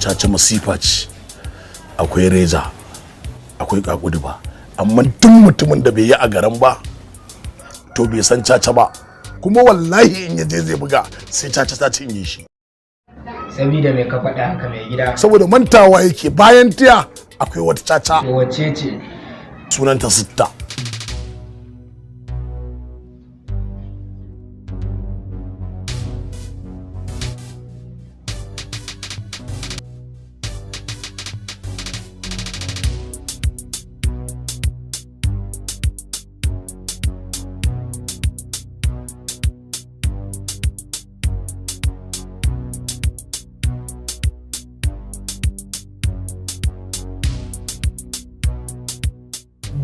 caca masifa ce, akwai reza, akwai kakudu ba, amma duk mutumin da bai yi a garin ba to bai san caca ba, kuma wallahi in yaje zai buga sai caca ta cinye shi. Sabida mai ka faɗa haka mai gida? Saboda mantawa yake bayan tiya akwai wata caca. Wacce ce? Sunanta sitta.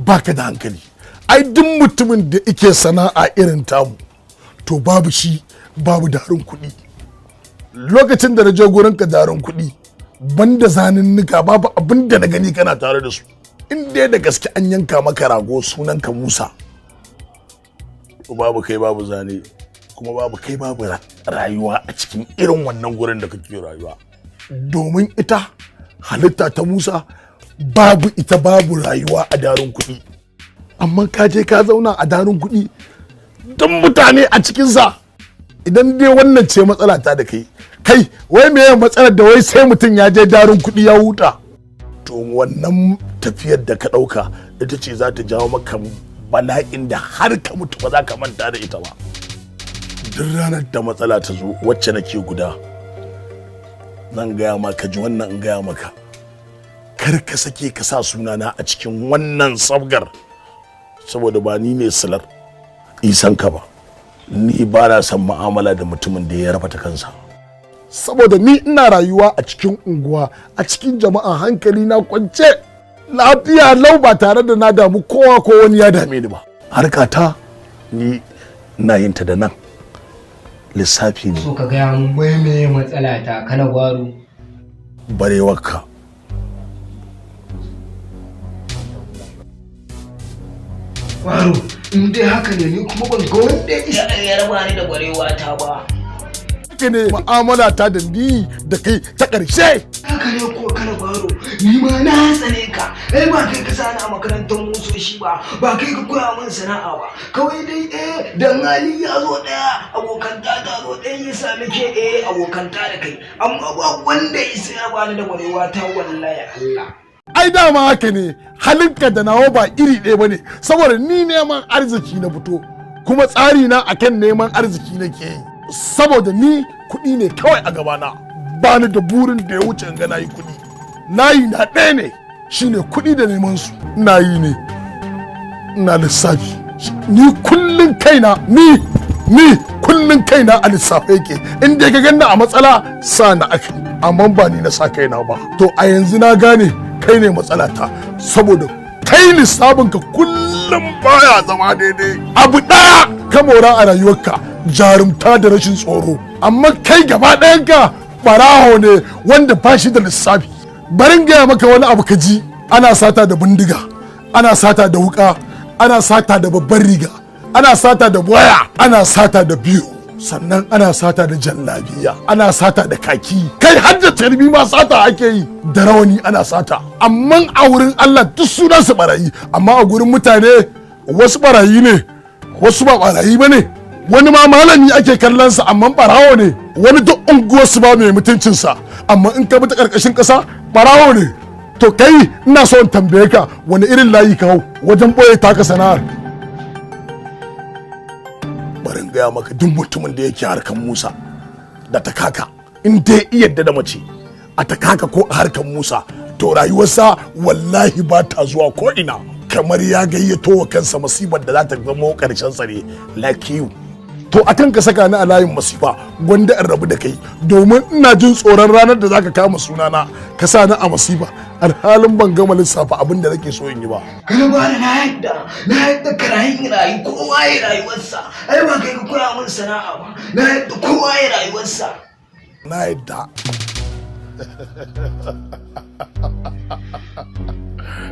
Baka da hankali, ai duk mutumin da yake sana'a irin tamu to babu shi babu darin kuɗi. Lokacin da na je gurin ka darin kuɗi banda zaninnika babu abin da na gani kana tare da su. In dai da gaske an yanka maka rago sunan ka Musa, to babu kai babu zane, kuma babu kai babu rayuwa a cikin irin wannan gurin da kake rayuwa. Domin ita halitta ta Musa babu ita babu rayuwa a darin kuɗi, amma ka je ka zauna a darin kuɗi don mutane a cikinsa. Idan dai wannan ce matsala ta da kai wai meye matsalar da wai sai mutum ya je darin kuɗi ya huta? To wannan tafiyar da ka ɗauka ita ce za ta jawo maka bala'in da har ka mutu ba za ka manta da ita ba. Duk ranar da matsala ta zo wacce nake guda, zan gaya maka ji wannan in gaya maka, kar ka sake ka sa sunana a cikin wannan sabgar, saboda ba ni ne silar isan ka ba. Ni ba na son mu'amala da mutumin da ya raba ta kansa, saboda ni ina rayuwa a cikin unguwa a cikin jama'a, hankali na kwance lafiya lau ba tare da na damu kowa ko wani ya dame ni ba. Harkata ni ina yin ta da nan lissafi ne. So ka gaya mun me matsala ta kana gwaro barewarka. Waro, in dai haka ne ni kuma ban ga wanda ya raba ni da gwarewa ta ba. Haka ne mu'amala ta da ni da kai ta ƙarshe. Haka ne ko kana gwaro, ni ma na tsane ka. Ba kai ka sani a makarantar musoshi ba kai ka koya min sana'a ba. Kawai dai dan hali ya zo daya, abokanta ta zo ɗaya yasa nake abokanta da kai. Amma ba wanda isa ya bani da gwarewa ta wallahi Allah. Ai dama haka ne, halinka da nawa ba iri ɗaya bane, saboda ni neman arziki na fito, kuma tsari na akan neman arziki nake yi. Saboda ni kuɗi ne kawai a gabana, ba ni da burin da ya wuce in ga nayi kuɗi. Nayi na ɗaya ne, shine kuɗi da neman su. Ina yi ne, ina lissafi. Ni kullun kaina, ni kullun kaina a lissafe yake. In dai ka ganna a matsala sa na aka, amma ba ni na sa kaina ba. To a yanzu na gane kai ne matsalata, saboda kai lissafinka kullum baya zama daidai. Abu ɗaya ka mora a rayuwarka, jarumta da rashin tsoro, amma kai gaba ɗayanka ɓaraho ne wanda ba shi da lissafi. Barin gaya maka wani abu ka ji, ana sata da bindiga, ana sata da wuka, ana sata da babbar riga, ana sata da waya, ana sata da biyu, sannan ana sata da jallabiya, ana sata da kaki, kai har da tarbi ma sata ake yi, da rawani ana sata. Amma a wurin Allah duk sunan su barayi, amma a gurin mutane wasu barayi ne, wasu ba barayi ba ne. Wani ma malami ake kallon sa amma barawo ne, wani duk unguwar su ba mai mutuncin sa, amma in ka bi ta karkashin kasa barawo ne. To kai ina so in tambaye ka, wani irin layi ka hau wajen boye taka sana'ar? Barin gaya maka duk mutumin da yake harkan Musa da ta kaka, in dai yadda da mace a ta kaka ko a harkan Musa, to rayuwarsa wallahi ba ta zuwa ko ina. Kamar ya gayyato wa kansa masibar da za ta zama karshen sa ne, like you. To akan ka saka ni a layin masifa gwanda in rabu da kai, domin ina jin tsoron ranar da zaka kama sunana ka sa ni a masifa, alhalin ban gama lissafa abin da nake so in yi ba. Kana ba da na yadda karayin rayu kowa ya rayuwarsa. Ai ba kai ka koya min sana'a ba, na yadda kowa ya rayuwarsa. Na yadda.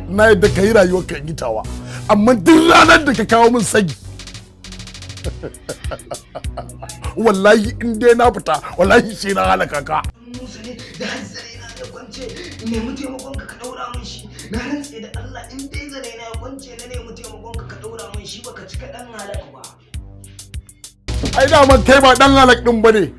Na yadda ka yi rayuwar ka yi tawa, amma duk ranar da ka kawo min sagi wallahi in dai na fita wallahi sai na halaka ka. Musa ne da hanzari na da kwance nemi taimakon ka daura min shi na rantse da Allah in dai zare na kwance na nemi taimakon ka daura min shi baka cika dan halaka ba ai da man kai ba dan halak din bane